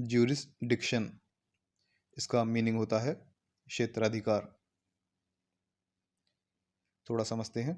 Jurisdiction, इसका meaning होता है क्षेत्राधिकार। थोड़ा समझते हैं।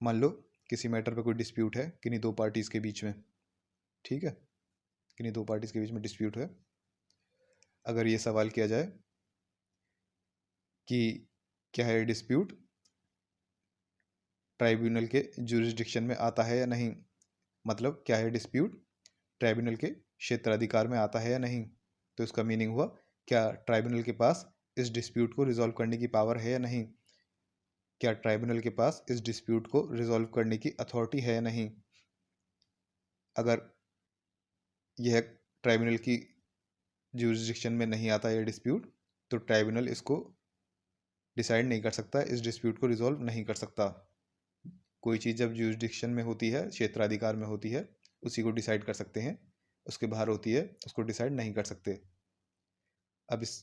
मान लो किसी मैटर पे कोई डिस्प्यूट है किन्हीं दो पार्टीज के बीच में, ठीक है, किन्हीं दो पार्टीज के बीच में डिस्प्यूट है। अगर ये सवाल किया जाए कि क्या है डिस्प्यूट ट्राइब्यूनल के ज्यूरिसडिक्शन में आता है या नहीं, मतलब क्या है डिस्प्यूट ट्राइब्यूनल के क्षेत्राधिकार में आता है या नहीं, तो इसका मीनिंग हुआ क्या ट्राइब्यूनल के पास इस डिस्प्यूट को रिजॉल्व करने की पावर है या नहीं, क्या ट्राइब्यूनल के पास इस डिस्प्यूट को रिजॉल्व करने की अथॉरिटी है या नहीं। अगर यह ट्राइब्यूनल की ज्यूरिसडिक्शन में नहीं आता यह डिस्प्यूट, तो ट्राइब्यूनल इसको डिसाइड नहीं कर सकता, इस डिस्प्यूट को रिजॉल्व नहीं कर सकता। कोई चीज़ जब ज्यूरिसडिक्शन में होती है, क्षेत्राधिकार में होती है, उसी को डिसाइड कर सकते हैं, उसके बाहर होती है उसको डिसाइड नहीं कर सकते। अब इस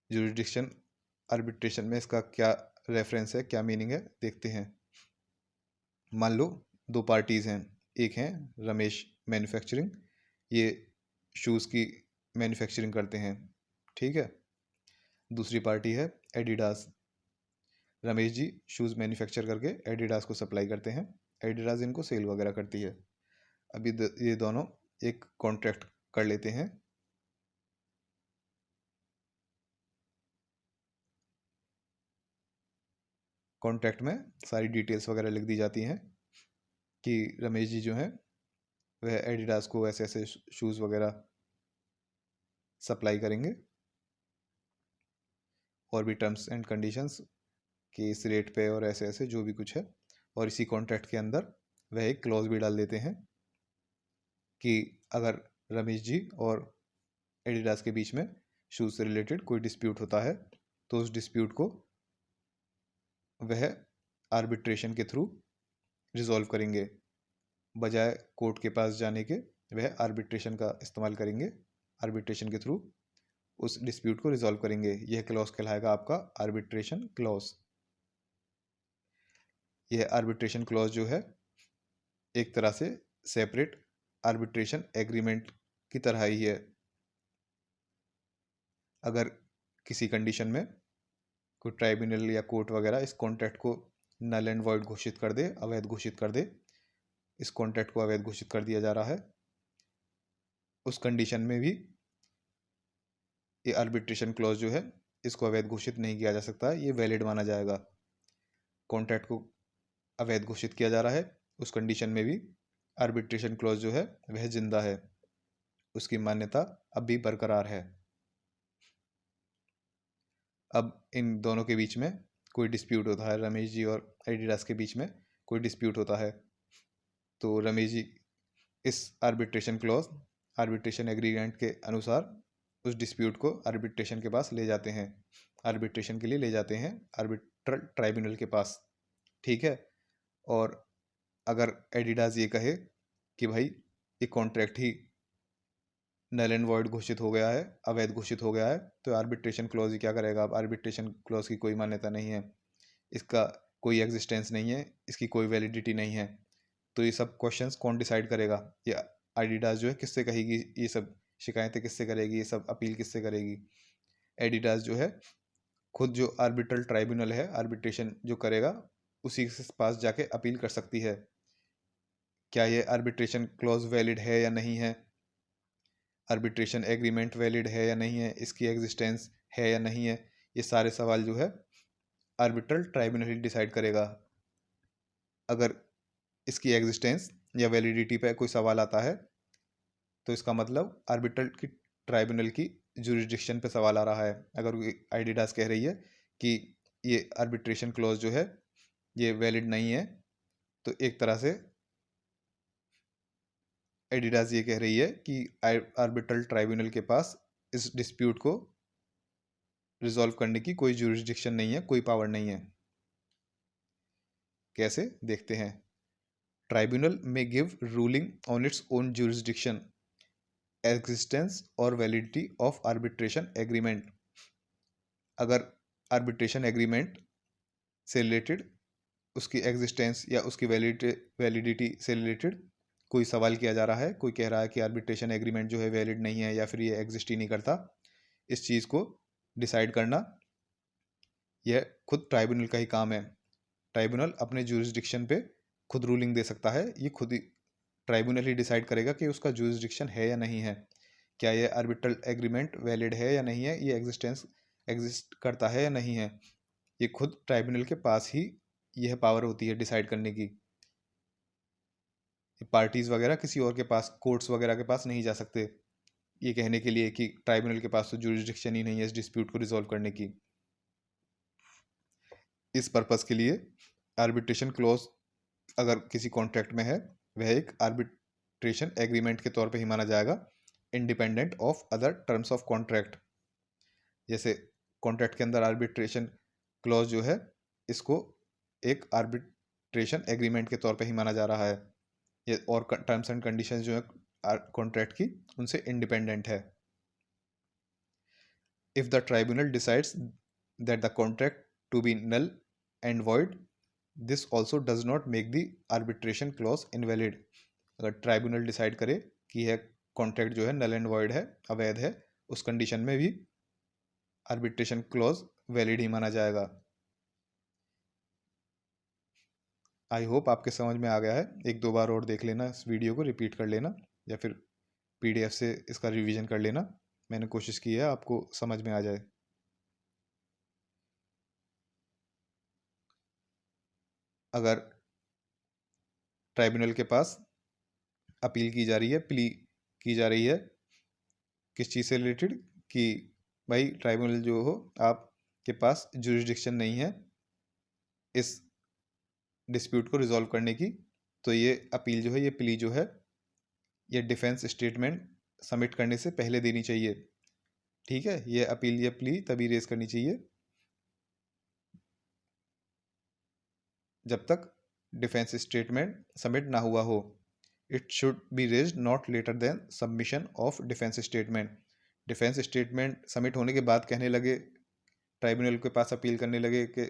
ज्यूरिसडिक्शन आर्बिट्रेशन में इसका क्या रेफरेंस है, क्या मीनिंग है, देखते हैं। मान लो दो पार्टीज़ हैं, एक हैं रमेश मैन्युफैक्चरिंग, ये शूज़ की मैन्युफैक्चरिंग करते हैं, ठीक है। दूसरी पार्टी है Adidas, Ramesh ji shoes manufacture करके एडिडास को सप्लाई करते हैं, एडिडास इनको सेल वगैरह करती है। अभी ये दोनों एक कॉन्ट्रैक्ट कर लेते हैं। कॉन्ट्रैक्ट में सारी डिटेल्स वगैरह लिख दी जाती हैं कि रमेश जी जो हैं वह एडिडास को ऐसे ऐसे शूज़ वगैरह सप्लाई करेंगे, और भी टर्म्स एंड कंडीशंस कि इस रेट पे और ऐसे ऐसे जो भी कुछ है। और इसी कॉन्ट्रैक्ट के अंदर वह एक क्लॉज भी डाल देते हैं कि अगर रमेश जी और एडिडास के बीच में शूज़ से रिलेटेड कोई डिस्प्यूट होता है तो उस डिस्प्यूट को वह आर्बिट्रेशन के थ्रू रिजॉल्व करेंगे, बजाय कोर्ट के पास जाने के वह आर्बिट्रेशन का इस्तेमाल करेंगे, आर्बिट्रेशन के थ्रू उस डिस्प्यूट को रिजॉल्व करेंगे। यह क्लॉज कहलाएगा आपका आर्बिट्रेशन क्लॉज। यह आर्बिट्रेशन क्लॉज जो है एक तरह से सेपरेट आर्बिट्रेशन एग्रीमेंट की तरह ही है। अगर किसी कंडीशन में कोई ट्राइब्यूनल या कोर्ट वगैरह इस कॉन्ट्रैक्ट को नल एंड वॉइड घोषित कर दे, अवैध घोषित कर दे, इस कॉन्ट्रैक्ट को अवैध घोषित कर दिया जा रहा है, उस कंडीशन में भी ये आर्बिट्रेशन क्लॉज जो है इसको अवैध घोषित नहीं किया जा सकता, ये वैलिड माना जाएगा। कॉन्ट्रैक्ट को अवैध घोषित किया जा रहा है, उस कंडीशन में भी आर्बिट्रेशन क्लॉज जो है वह जिंदा है, उसकी मान्यता अब भी बरकरार है। अब इन दोनों के बीच में कोई डिस्प्यूट होता है, रमेश जी और एडिडास के बीच में कोई डिस्प्यूट होता है, तो रमेश जी इस आर्बिट्रेशन क्लॉज आर्बिट्रेशन एग्रीमेंट के अनुसार उस डिस्प्यूट को आर्बिट्रेशन के पास ले जाते हैं, आर्बिट्रेशन के लिए ले जाते हैं आर्बिट्रल ट्राइब्यूनल के पास, ठीक है। और अगर एडिडास ये कहे कि भाई ये कॉन्ट्रैक्ट ही नल एंड वॉइड घोषित हो गया है, अवैध घोषित हो गया है, तो आर्बिट्रेशन क्लॉज ही क्या करेगा, अब आर्बिट्रेशन क्लॉज की कोई मान्यता नहीं है, इसका कोई एग्जिस्टेंस नहीं है, इसकी कोई वैलिडिटी नहीं है, तो ये सब क्वेश्चंस कौन डिसाइड करेगा, ये एडिडास जो है किससे कहेगी, ये सब शिकायतें किससे करेगी, ये सब अपील किससे करेगी। एडिडास जो है खुद जो आर्बिट्रल ट्राइब्यूनल है आर्बिट्रेशन जो करेगा उसी के पास जाके अपील कर सकती है, क्या ये आर्बिट्रेशन क्लॉज वैलिड है या नहीं है, आर्बिट्रेशन एग्रीमेंट वैलिड है या नहीं है, इसकी एग्जिस्टेंस है या नहीं है, ये सारे सवाल जो है आर्बिट्रल ट्राइब्यूनल ही डिसाइड करेगा। अगर इसकी एग्जिस्टेंस या वैलिडिटी पे कोई सवाल आता है तो इसका मतलब आर्बिट्रल की ट्राइब्यूनल की जुरिस्डिक्शन पे सवाल आ रहा है। अगर एडिडास कह रही है कि ये आर्बिट्रेशन क्लॉज जो है ये वैलिड नहीं है, तो एक तरह से एडिडास ये कह रही है कि आर्बिट्रल ट्राइब्यूनल के पास इस डिस्प्यूट को रिजॉल्व करने की कोई जुरिस्डिक्शन नहीं है, कोई पावर नहीं है। कैसे, देखते हैं। ट्राइब्यूनल में give ruling on its own jurisdiction, existence और वैलिडिटी ऑफ आर्बिट्रेशन एग्रीमेंट। अगर आर्बिट्रेशन एग्रीमेंट से रिलेटेड उसकी एग्जिस्टेंस या उसकी वैलिडिटी से रिलेटेड कोई सवाल किया जा रहा है, कोई कह रहा है कि आर्बिट्रेशन एग्रीमेंट जो है वैलिड नहीं है या फिर ये एग्जिस्ट ही नहीं करता, इस चीज़ को डिसाइड करना यह खुद ट्राइब्यूनल का ही काम है। ट्राइब्यूनल अपने जुरिस्डिक्शन पे खुद रूलिंग दे सकता है, ये खुद ही ट्राइब्यूनल ही डिसाइड करेगा कि उसका जुरिस्डिक्शन है या नहीं है, क्या ये आर्बिट्रल एग्रीमेंट वैलिड है या नहीं है, ये एग्जिस्ट करता है या नहीं है। ये खुद ट्राइब्यूनल के पास ही यह पावर होती है डिसाइड करने की। पार्टीज वगैरह किसी और के पास, कोर्ट्स वगैरह के पास नहीं जा सकते ये कहने के लिए कि ट्राइब्यूनल के पास तो जुरिस्डिक्शन ही नहीं है इस डिस्प्यूट को रिजॉल्व करने की। इस पर्पस के लिए आर्बिट्रेशन क्लॉज अगर किसी कॉन्ट्रैक्ट में है, वह एक आर्बिट्रेशन एग्रीमेंट के तौर पे ही माना जाएगा, independent of other terms of contract. जैसे कॉन्ट्रैक्ट के अंदर आर्बिट्रेशन क्लॉज जो है, इसको एक आर्बिट्रेशन एग्रीमेंट के तौर पे ही माना जा रहा है, ये और टर्म्स एंड कंडीशंस जो है कॉन्ट्रैक्ट की, उनसे इंडिपेंडेंट है। If the tribunal decides that the contract to be null and void, this also does not make the arbitration clause invalid. अगर ट्राइब्यूनल डिसाइड करे कि यह कॉन्ट्रैक्ट जो है नल एंड void है, अवैध है, उस कंडीशन में भी आर्बिट्रेशन क्लॉज वैलिड ही माना जाएगा। आई होप आपके समझ में आ गया है। एक दो बार और देख लेना, इस वीडियो को रिपीट कर लेना या फिर पीडीएफ से इसका रिवीजन कर लेना। मैंने कोशिश की है आपको समझ में आ जाए। अगर ट्राइब्यूनल के पास अपील की जा रही है, प्ली की जा रही है किस चीज़ से रिलेटेड, कि भाई ट्राइब्यूनल जो हो, आपके पास जुरिस्डिक्शन नहीं है इस डिस्प्यूट को रिजॉल्व करने की, तो ये अपील जो है, ये प्ली जो है, ये डिफेंस स्टेटमेंट सबमिट करने से पहले देनी चाहिए। ठीक है, ये अपील या प्ली तभी रेज करनी चाहिए जब तक डिफेंस स्टेटमेंट सबमिट ना हुआ हो। It should be raised not later than submission of defence statement. Defence statement submit होने के बाद कहने लगे, ट्राइब्यूनल के पास अपील करने लगे कि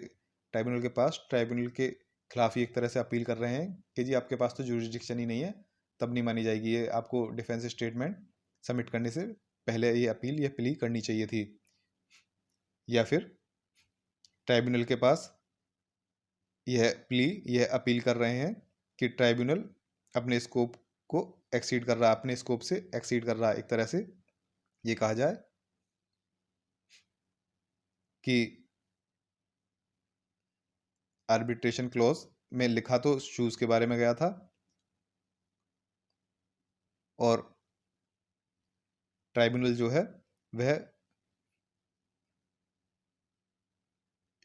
ट्राइब्यूनल के खिलाफ ही एक तरह से अपील कर रहे हैं कि जी आपके पास तो जुरिस्डिक्शन ही नहीं है, तब नहीं मानी जाएगी ये, आपको डिफेंस स्टेटमेंट सबमिट करने से पहले ये अपील या प्ली करनी चाहिए थी। या फिर ट्राइब्यूनल के पास यह अपील कर रहे हैं कि ट्राइब्यूनल अपने स्कोप को एक्सीड कर रहा है, अपने स्कोप से एक्सीड कर रहा है, एक तरह से ये कहा जाए कि आर्बिट्रेशन क्लॉज में लिखा तो शूज के बारे में गया था और ट्राइब्यूनल जो है वह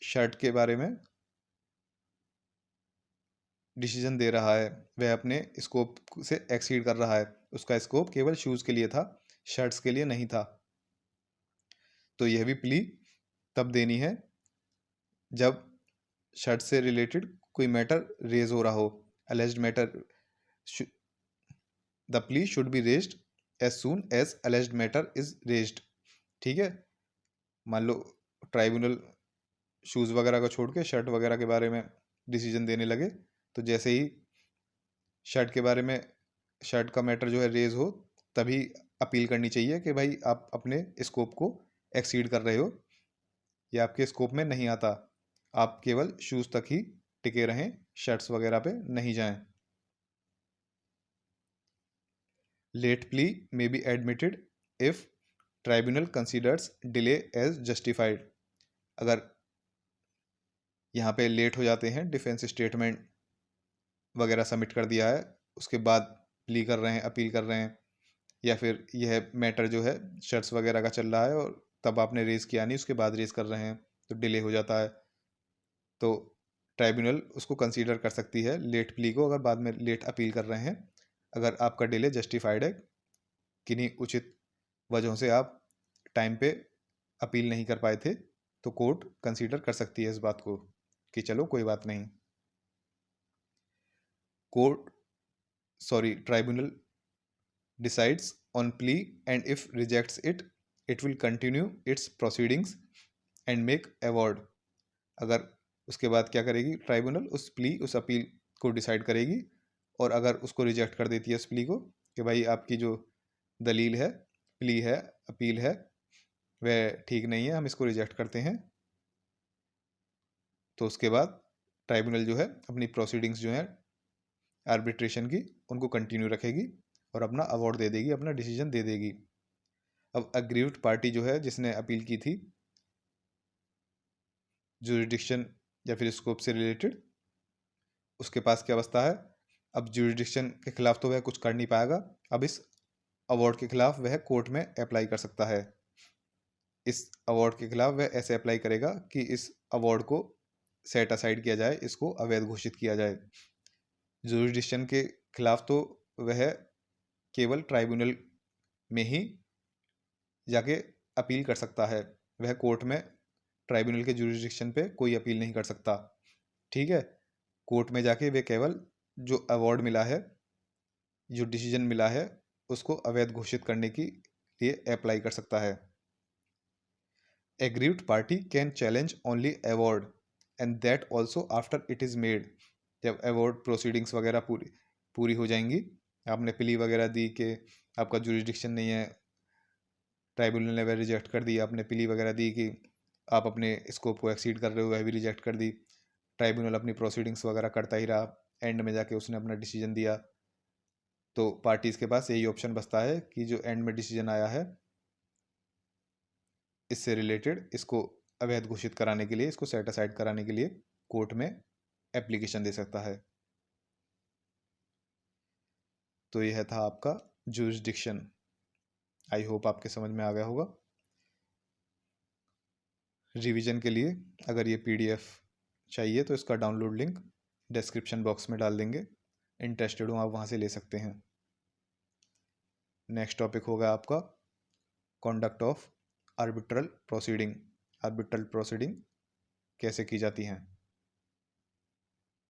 शर्ट के बारे में डिसीजन दे रहा है, वह अपने स्कोप से एक्सीड कर रहा है, उसका स्कोप केवल शूज के लिए था, शर्ट्स के लिए नहीं था। तो यह भी प्ली तब देनी है जब शर्ट से रिलेटेड कोई मैटर रेज हो रहा हो, alleged matter, the plea should be raised as soon as alleged matter is raised. ठीक है, मान लो ट्राइब्यूनल शूज वगैरह को छोड़ के शर्ट वगैरह के बारे में डिसीजन देने लगे, तो जैसे ही शर्ट के बारे में, शर्ट का मैटर जो है रेज हो, तभी अपील करनी चाहिए कि भाई आप अपने स्कोप को एक्सीड कर रहे हो, ये आपके स्कोप में नहीं आता, आप केवल शूज तक ही टिके रहें, शर्ट्स वगैरह पे नहीं जाएं। Late plea may be admitted if tribunal considers delay as justified. अगर यहाँ पे लेट हो जाते हैं, डिफेंस स्टेटमेंट वगैरह सबमिट कर दिया है, उसके बाद प्ली कर रहे हैं, अपील कर रहे हैं, या फिर यह मैटर जो है शर्ट्स वगैरह का चल रहा है और तब आपने रेज़ किया नहीं, उसके बाद रेज़ कर रहे हैं, तो डिले हो जाता है, तो ट्राइब्यूनल उसको कंसीडर कर सकती है लेट प्ली को, अगर बाद में लेट अपील कर रहे हैं। अगर आपका डिले जस्टिफाइड है, किन्हीं उचित वजहों से आप टाइम पे अपील नहीं कर पाए थे, तो कोर्ट कंसीडर कर सकती है इस बात को कि चलो कोई बात नहीं। Tribunal decides on plea, and if rejects it, it will continue its proceedings and make award। अगर उसके बाद क्या करेगी ट्राइब्यूनल, उस अपील को डिसाइड करेगी और अगर उसको रिजेक्ट कर देती है उस प्ली को कि भाई आपकी जो दलील है, प्ली है, अपील है, वह ठीक नहीं है, हम इसको रिजेक्ट करते हैं, तो उसके बाद ट्राइब्यूनल जो है अपनी प्रोसीडिंग्स जो है आर्बिट्रेशन की उनको कंटिन्यू रखेगी और अपना अवार्ड दे देगी, अपना डिसीजन दे देगी। अब अग्रीव्ड पार्टी जो है जिसने अपील की थी जुरिडिक्शन या फिर स्कोप से रिलेटेड, उसके पास क्या अवस्था है? अब जुरिडिक्शन के खिलाफ तो वह कुछ कर नहीं पाएगा, अब इस अवार्ड के खिलाफ वह कोर्ट में अप्लाई कर सकता है। इस अवार्ड के खिलाफ वह ऐसे अप्लाई करेगा कि इस अवार्ड को सेट असाइड किया जाए, इसको अवैध घोषित किया जाए। जुरिडिक्शन के खिलाफ तो वह केवल ट्राइब्यूनल में ही जाके अपील कर सकता है, वह कोर्ट में ट्राइब्यूनल के जुरिडिक्शन पे कोई अपील नहीं कर सकता। ठीक है, कोर्ट में जाके वे केवल जो अवार्ड मिला है, जो डिसीजन मिला है, उसको अवैध घोषित करने के लिए अप्लाई कर सकता है। Aggrieved party can challenge only award and that also after it is made. जब अवार्ड प्रोसीडिंग्स वगैरह पूरी हो जाएंगी, आपने प्ली वगैरह दी कि आपका जुरिडिक्शन नहीं है, ट्राइब्यूनल ने वह रिजेक्ट कर दी, आपने प्ली वगैरह दी कि आप अपने स्कोप को एक्सीड कर रहे हो, वह भी रिजेक्ट कर दी, ट्राइब्यूनल अपनी प्रोसीडिंग्स वगैरह करता ही रहा, एंड में जाके उसने अपना डिसीजन दिया, तो पार्टीज के पास यही ऑप्शन बचता है कि जो एंड में डिसीजन आया है इससे रिलेटेड, इसको अवैध घोषित कराने के लिए, इसको सेट असाइड कराने के लिए कोर्ट में एप्लीकेशन दे सकता है। तो यह था आपका जुरिस्डिक्शन। आई होप आपके समझ में आ गया होगा। रिवीजन के लिए अगर ये पीडीएफ चाहिए तो इसका डाउनलोड लिंक डिस्क्रिप्शन बॉक्स में डाल देंगे, इंटरेस्टेड हो आप वहाँ से ले सकते हैं। नेक्स्ट टॉपिक होगा आपका conduct of arbitral proceeding. Arbitral proceeding कैसे की जाती हैं।